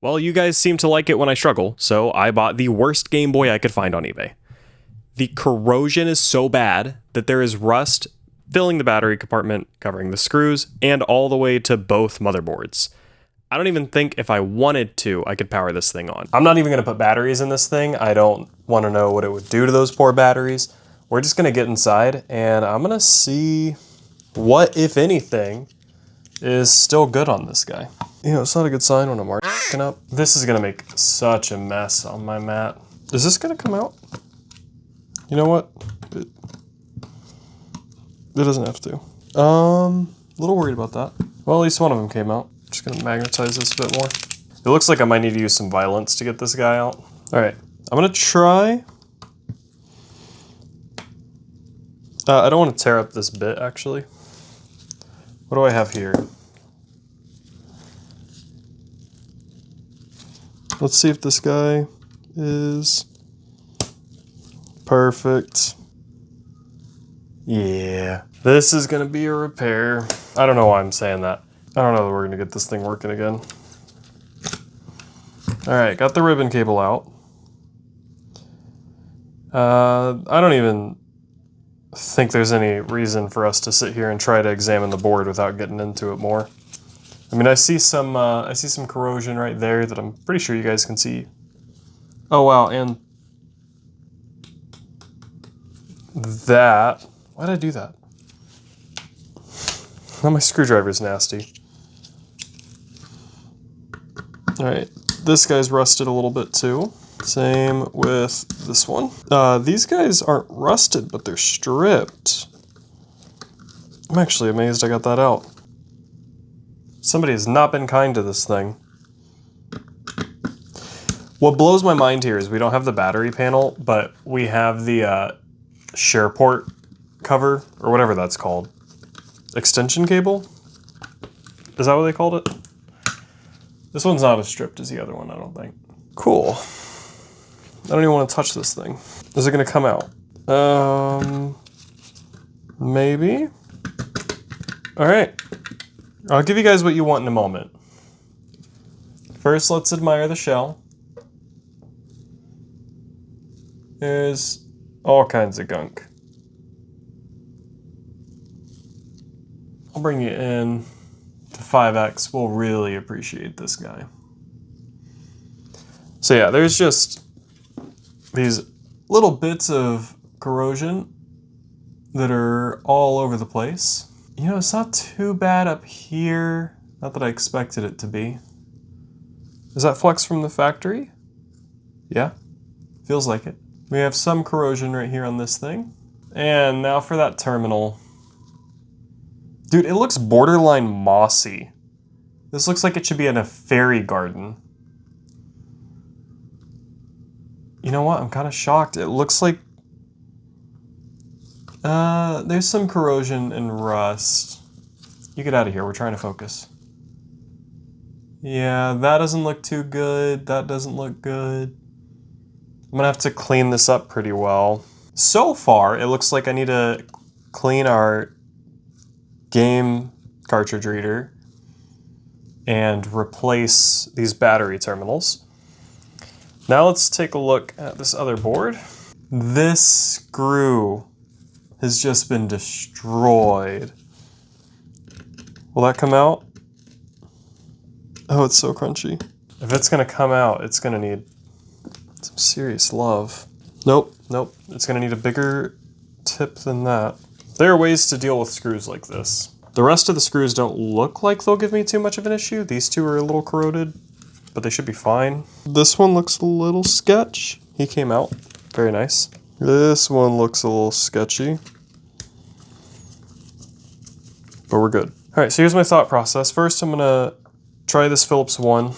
Well, you guys seem to like it when I struggle, so I bought the worst Game Boy I could find on eBay. The corrosion is so bad that there is rust filling the battery compartment, covering the screws, and all the way to both motherboards. I don't even think if I wanted to, I could power this thing on. I'm not even going to put batteries in this thing. I don't want to know what it would do to those poor batteries. We're just going to get inside, and I'm going to see what, if anything, is still good on this guy. You know, it's not a good sign when I'm marking up. This is going to make such a mess on my mat. Is this going to come out? You know what? It doesn't have to. A little worried about that. Well, at least one of them came out. Just gonna magnetize this a bit more. It looks like I might need to use some violence to get this guy out. All right, I'm gonna try. I don't want to tear up this bit, actually. What do I have here? Let's see if this guy is perfect. Yeah, this is gonna be a repair. I don't know why I'm saying that. I don't know that we're gonna get this thing working again. All right, got the ribbon cable out. I don't even think there's any reason for us to sit here and try to examine the board without getting into it more. I mean, I see some corrosion right there that I'm pretty sure you guys can see. Oh wow, and that. Why did I do that? Now my screwdriver's nasty. All right, this guy's rusted a little bit too. Same with this one. These guys aren't rusted, but they're stripped. I'm actually amazed I got that out. Somebody has not been kind to this thing. What blows my mind here is we don't have the battery panel, but we have the share port cover, or whatever that's called. Extension cable? Is that what they called it? This one's not as stripped as the other one, I don't think. Cool. I don't even want to touch this thing. Is it gonna come out? Maybe? All right. I'll give you guys what you want in a moment. First, let's admire the shell. There's all kinds of gunk. I'll bring you in to 5x. We'll really appreciate this guy. So yeah, there's just these little bits of corrosion that are all over the place. You know, it's not too bad up here. Not that I expected it to be. Is that flux from the factory? Yeah, feels like it. We have some corrosion right here on this thing. And now for that terminal. Dude, it looks borderline mossy. This looks like it should be in a fairy garden. You know what? I'm kind of shocked. It looks like there's some corrosion and rust. You get out of here. We're trying to focus. Yeah, that doesn't look too good. That doesn't look good. I'm gonna have to clean this up pretty well. So far, it looks like I need to clean our game cartridge reader and replace these battery terminals. Now let's take a look at this other board. This screw has just been destroyed. Will that come out? Oh, it's so crunchy. If it's gonna come out, it's gonna need some serious love. Nope, nope. It's gonna need a bigger tip than that. There are ways to deal with screws like this. The rest of the screws don't look like they'll give me too much of an issue. These two are a little corroded, but they should be fine. This one looks a little sketch. He came out, very nice. This one looks a little sketchy, but we're good. All right, so here's my thought process. First, I'm gonna try this Phillips 1.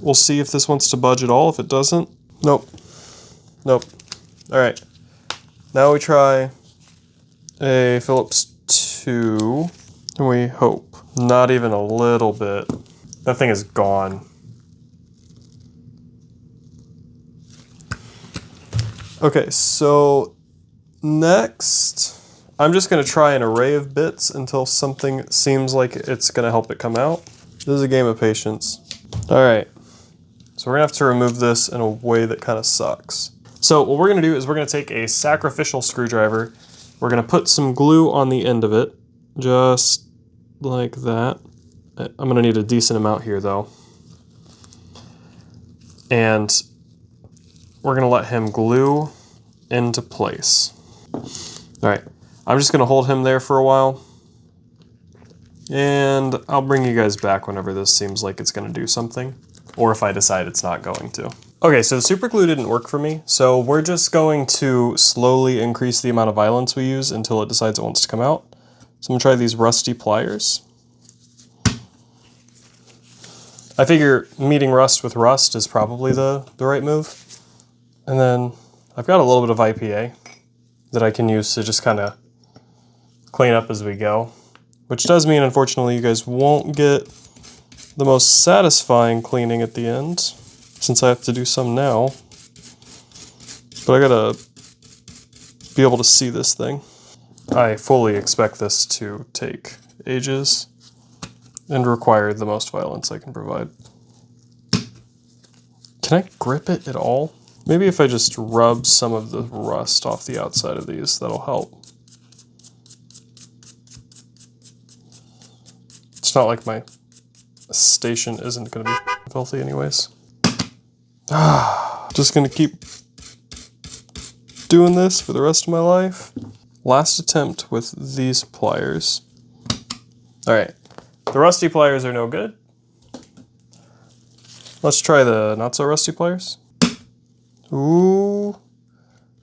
We'll see if this wants to budge at all. If it doesn't, nope, nope. All right, now we try a Phillips 2, and we hope. Not even a little bit. That thing is gone. Okay, so next, I'm just gonna try an array of bits until something seems like it's gonna help it come out. This is a game of patience. All right, so we're gonna have to remove this in a way that kind of sucks. So what we're gonna do is we're gonna take a sacrificial screwdriver. We're gonna put some glue on the end of it, just like that. I'm gonna need a decent amount here though. And we're gonna let him glue into place. All right, I'm just gonna hold him there for a while. And I'll bring you guys back whenever this seems like it's gonna do something, or if I decide it's not going to. Okay, so the super glue didn't work for me, so we're just going to slowly increase the amount of violence we use until it decides it wants to come out. So I'm gonna try these rusty pliers. I figure meeting rust with rust is probably the right move. And then I've got a little bit of IPA that I can use to just kind of clean up as we go. Which does mean, unfortunately, you guys won't get the most satisfying cleaning at the end, since I have to do some now. But I gotta be able to see this thing. I fully expect this to take ages and require the most violence I can provide. Can I grip it at all? Maybe if I just rub some of the rust off the outside of these, that'll help. It's not like my station isn't going to be filthy anyways. Just going to keep doing this for the rest of my life. Last attempt with these pliers. All right, the rusty pliers are no good. Let's try the not so rusty pliers. Ooh,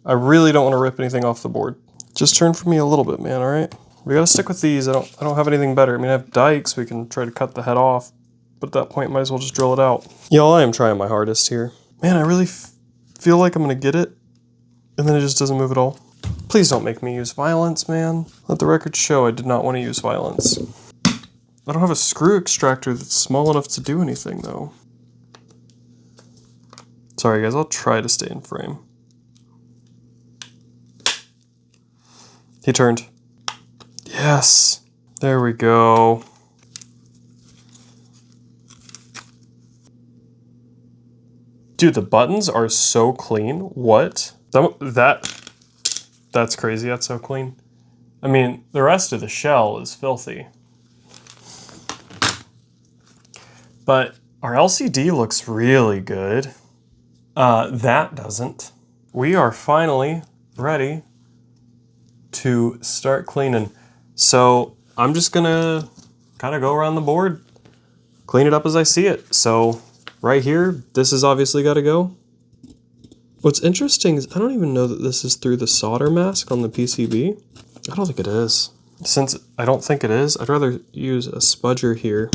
I really don't want to rip anything off the board. Just turn for me a little bit, man, all right? We gotta stick with these. I don't have anything better. I mean, I have dikes. We can try to cut the head off, but at that point, might as well just drill it out. Y'all, I am trying my hardest here. Man, I really feel like I'm gonna get it, and then it just doesn't move at all. Please don't make me use violence, man. Let the record show I did not want to use violence. I don't have a screw extractor that's small enough to do anything, though. Sorry, guys. I'll try to stay in frame. He turned. Yes, there we go. Dude, the buttons are so clean. What? That's crazy, that's so clean. I mean, the rest of the shell is filthy. But our LCD looks really good. That doesn't. We are finally ready to start cleaning. So I'm just gonna kind of go around the board, clean it up as I see it. So right here, this has obviously got to go. What's interesting is I don't even know that this is through the solder mask on the PCB. I don't think it is. Since I don't think it is, I'd rather use a spudger here.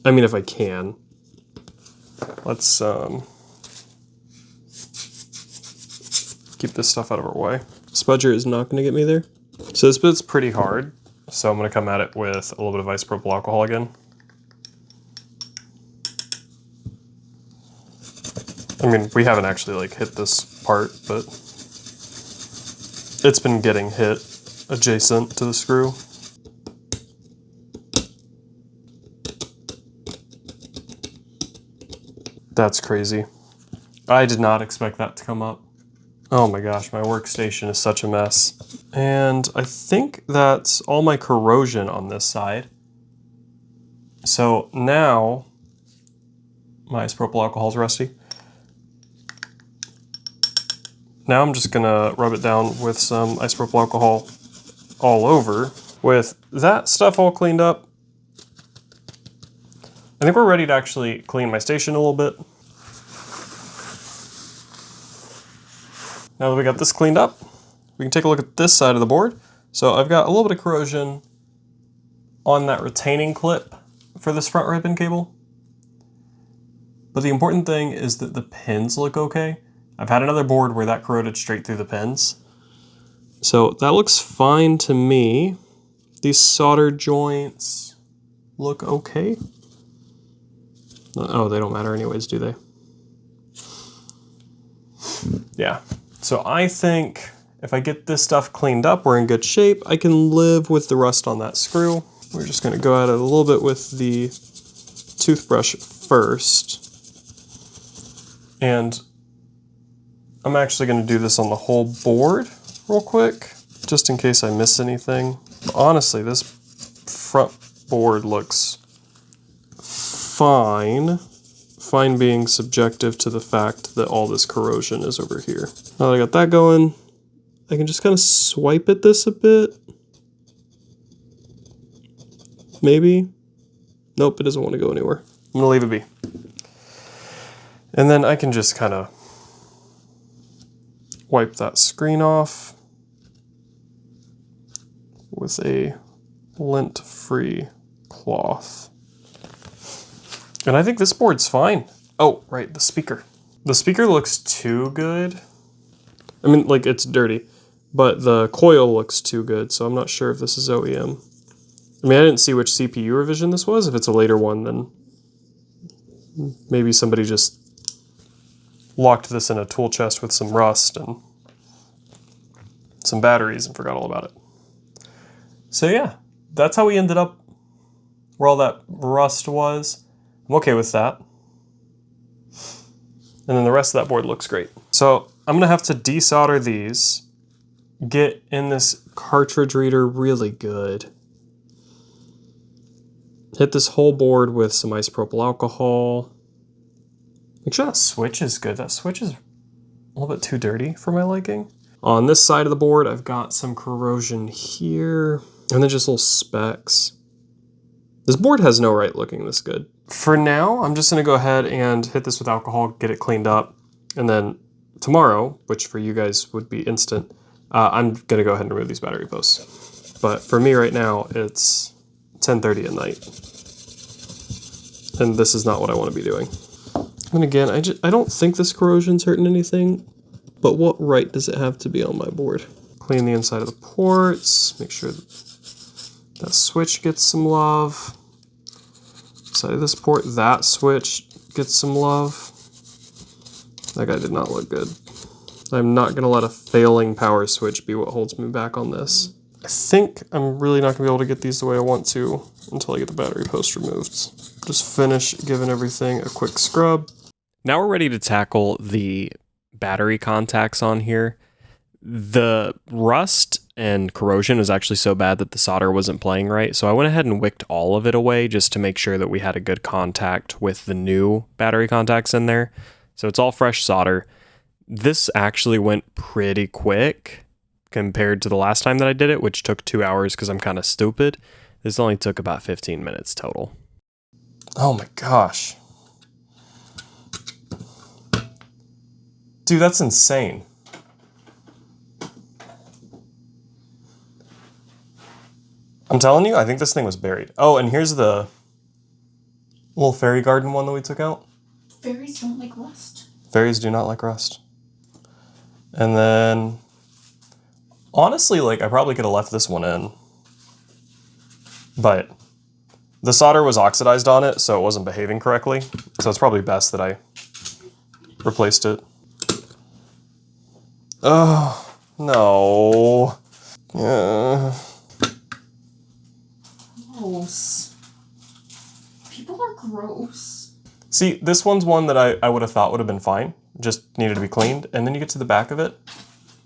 I mean, if I can. Let's keep this stuff out of our way. Spudger is not going to get me there. So this bit's pretty hard, so I'm going to come at it with a little bit of isopropyl alcohol again. I mean, we haven't actually like hit this part, but it's been getting hit adjacent to the screw. That's crazy. I did not expect that to come up. Oh my gosh, my workstation is such a mess. And I think that's all my corrosion on this side. So now, my isopropyl alcohol is rusty. Now I'm just gonna rub it down with some isopropyl alcohol all over. With that stuff all cleaned up, I think we're ready to actually clean my station a little bit. Now that we got this cleaned up, we can take a look at this side of the board. So I've got a little bit of corrosion on that retaining clip for this front ribbon cable. But the important thing is that the pins look okay. I've had another board where that corroded straight through the pins. So that looks fine to me. These solder joints look okay. Oh, they don't matter anyways, do they? Yeah. So I think if I get this stuff cleaned up, we're in good shape. I can live with the rust on that screw. We're just gonna go at it a little bit with the toothbrush first. And I'm actually gonna do this on the whole board real quick, just in case I miss anything. Honestly, this front board looks fine. Fine being subjective to the fact that all this corrosion is over here. Now that I got that going, I can just kind of swipe at this a bit. Maybe. Nope, it doesn't want to go anywhere. I'm gonna leave it be. And then I can just kind of wipe that screen off with a lint-free cloth. And I think this board's fine. Oh, right, the speaker. The speaker looks too good. I mean, like, it's dirty, but the coil looks too good, so I'm not sure if this is OEM. I mean, I didn't see which CPU revision this was. If it's a later one, then maybe somebody just locked this in a tool chest with some rust and some batteries and forgot all about it. So yeah, that's how we ended up where all that rust was. I'm okay with that. And then the rest of that board looks great. So I'm gonna have to desolder these, get in this cartridge reader really good. Hit this whole board with some isopropyl alcohol. Make sure that switch is good. That switch is a little bit too dirty for my liking. On this side of the board, I've got some corrosion here, and then just little specks. This board has no right looking this good. For now, I'm just gonna go ahead and hit this with alcohol, get it cleaned up, and then tomorrow, which for you guys would be instant, I'm gonna go ahead and remove these battery posts. But for me right now, it's 10:30 at night. And this is not what I wanna be doing. And again, I don't think this corrosion's hurting anything, but what right does it have to be on my board? Clean the inside of the ports, make sure that switch gets some love. Side of this port, that switch gets some love. That guy did not look good. I'm not gonna let a failing power switch be what holds me back on this. I think I'm really not gonna be able to get these the way I want to until I get the battery post removed. Just finish giving everything a quick scrub. Now we're ready to tackle the battery contacts on here. The rust and corrosion was actually so bad that the solder wasn't playing right, so I went ahead and wicked all of it away just to make sure that we had a good contact with the new battery contacts in there. So it's all fresh solder. This actually went pretty quick compared to the last time that I did it, which took 2 hours because I'm kind of stupid. This only took about 15 minutes total. Oh my gosh. Dude, that's insane. I'm telling you, I think this thing was buried. Oh, and here's the little fairy garden one that we took out. Fairies don't like rust. Fairies do not like rust. And then, honestly, like, I probably could have left this one in. But the solder was oxidized on it, so it wasn't behaving correctly. So it's probably best that I replaced it. Oh, no. Yeah. Gross. People are gross. See, this one's one that I would have thought would have been fine. Just needed to be cleaned. And then you get to the back of it,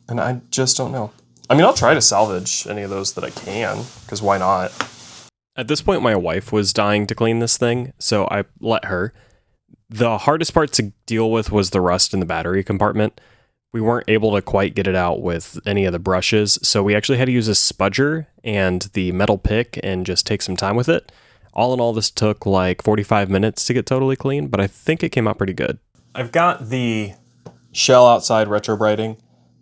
and I just don't know. I mean, I'll try to salvage any of those that I can, because why not? At this point, my wife was dying to clean this thing, so I let her. The hardest part to deal with was the rust in the battery compartment. We weren't able to quite get it out with any of the brushes, so we actually had to use a spudger and the metal pick and just take some time with it. All in all, this took like 45 minutes to get totally clean, but I think it came out pretty good. I've got the shell outside retrobrighting,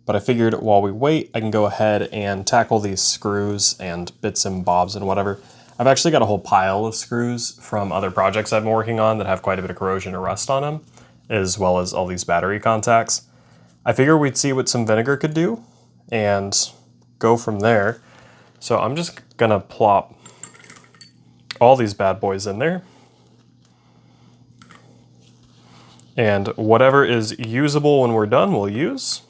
but I figured while we wait, I can go ahead and tackle these screws and bits and bobs and whatever. I've actually got a whole pile of screws from other projects I've been working on that have quite a bit of corrosion or rust on them, as well as all these battery contacts. I figured we'd see what some vinegar could do and go from there. So I'm just gonna plop all these bad boys in there. And whatever is usable when we're done, we'll use.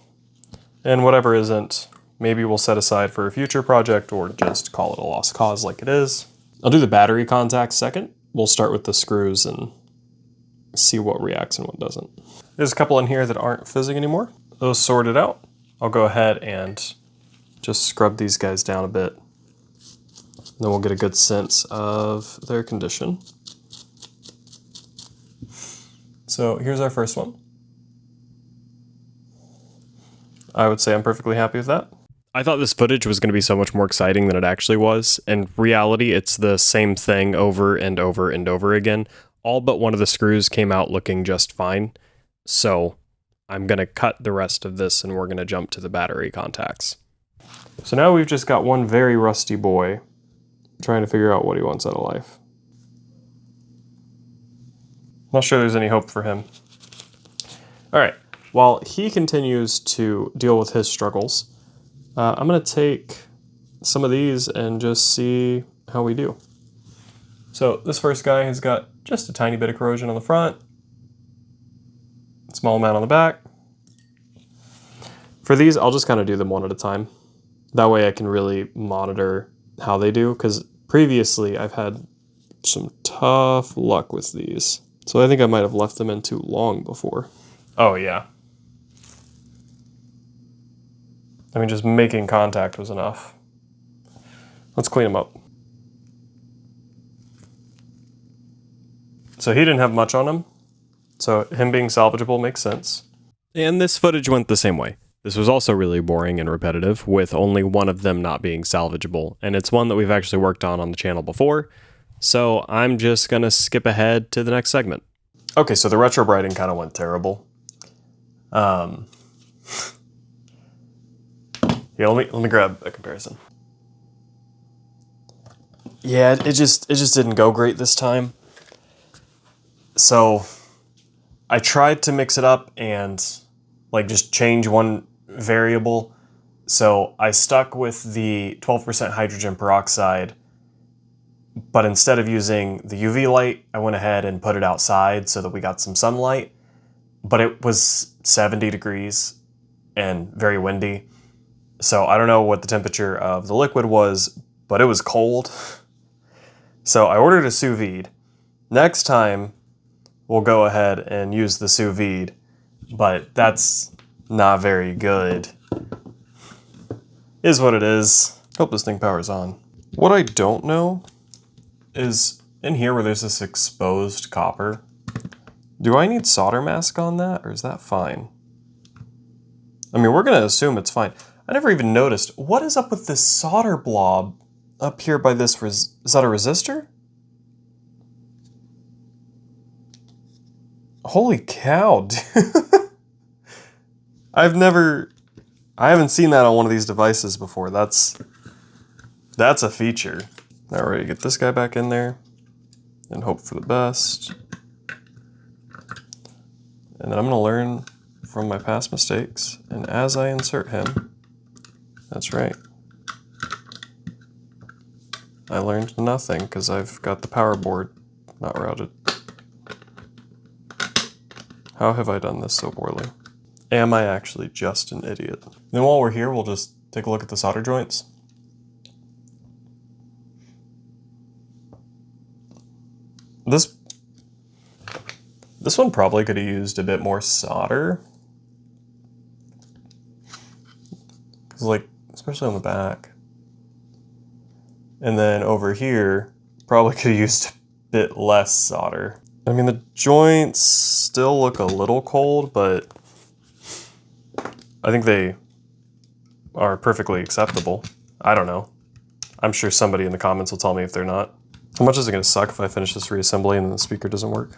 And whatever isn't, maybe we'll set aside for a future project or just call it a lost cause like it is. I'll do the battery contacts second. We'll start with the screws and see what reacts and what doesn't. There's a couple in here that aren't fizzing anymore. Those sorted out. I'll go ahead and just scrub these guys down a bit. Then we'll get a good sense of their condition. So here's our first one. I would say I'm perfectly happy with that. I thought this footage was going to be so much more exciting than it actually was. In reality, it's the same thing over and over and over again. All but one of the screws came out looking just fine. So I'm going to cut the rest of this and we're going to jump to the battery contacts. So now we've just got one very rusty boy trying to figure out what he wants out of life. Not sure there's any hope for him. All right, while he continues to deal with his struggles, I'm gonna take some of these and just see how we do. So this first guy has got just a tiny bit of corrosion on the front, small amount on the back. For these, I'll just kind of do them one at a time. That way I can really monitor how they do, because previously I've had some tough luck with these. So I think I might have left them in too long before. Oh yeah. I mean, just making contact was enough. Let's clean them up. So he didn't have much on him, so him being salvageable makes sense. And this footage went the same way. This was also really boring and repetitive, with only one of them not being salvageable, and it's one that we've actually worked on the channel before, so I'm just gonna skip ahead to the next segment. Okay, so the retrobrighting kind of went terrible. Yeah, let me grab a comparison. Yeah, it just didn't go great this time. So I tried to mix it up and like just change one variable. So I stuck with the 12% hydrogen peroxide, but instead of using the UV light, I went ahead and put it outside so that we got some sunlight. But it was 70 degrees and very windy. So I don't know what the temperature of the liquid was, but it was cold. So I ordered a sous vide. Next time, we'll go ahead and use the sous vide, but that's not very good. Is what it is. Hope this thing powers on. What I don't know is in here where there's this exposed copper, do I need solder mask on that, or is that fine? I mean, we're gonna assume it's fine. I never even noticed. What is up with this solder blob up here by this, is that a resistor? Holy cow, dude. I haven't seen that on one of these devices before. That's a feature. Now we're ready to get this guy back in there and hope for the best. And then I'm gonna learn from my past mistakes, and as I insert him, that's right, I learned nothing because I've got the power board not routed. How have I done this so poorly? Am I actually just an idiot? Then while we're here, we'll just take a look at the solder joints. This one probably could have used a bit more solder. Cause like, especially on the back. And then over here, probably could have used a bit less solder. I mean, the joints still look a little cold, but I think they are perfectly acceptable. I don't know. I'm sure somebody in the comments will tell me if they're not. How much is it gonna suck if I finish this reassembly and the speaker doesn't work?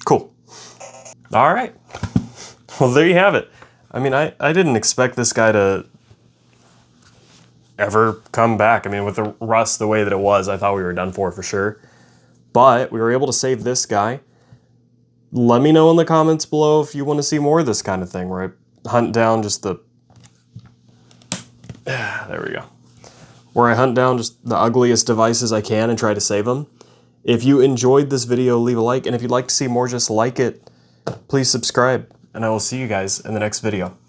Cool. All right. Well, there you have it. I mean, I didn't expect this guy to ever come back. I mean, with the rust the way that it was, I thought we were done for sure. But we were able to save this guy. Let me know in the comments below if you want to see more of this kind of thing, where I hunt down just the... there we go. Where I hunt down just the ugliest devices I can and try to save them. If you enjoyed this video, leave a like, and if you'd like to see more, just like it. Please subscribe, and I will see you guys in the next video.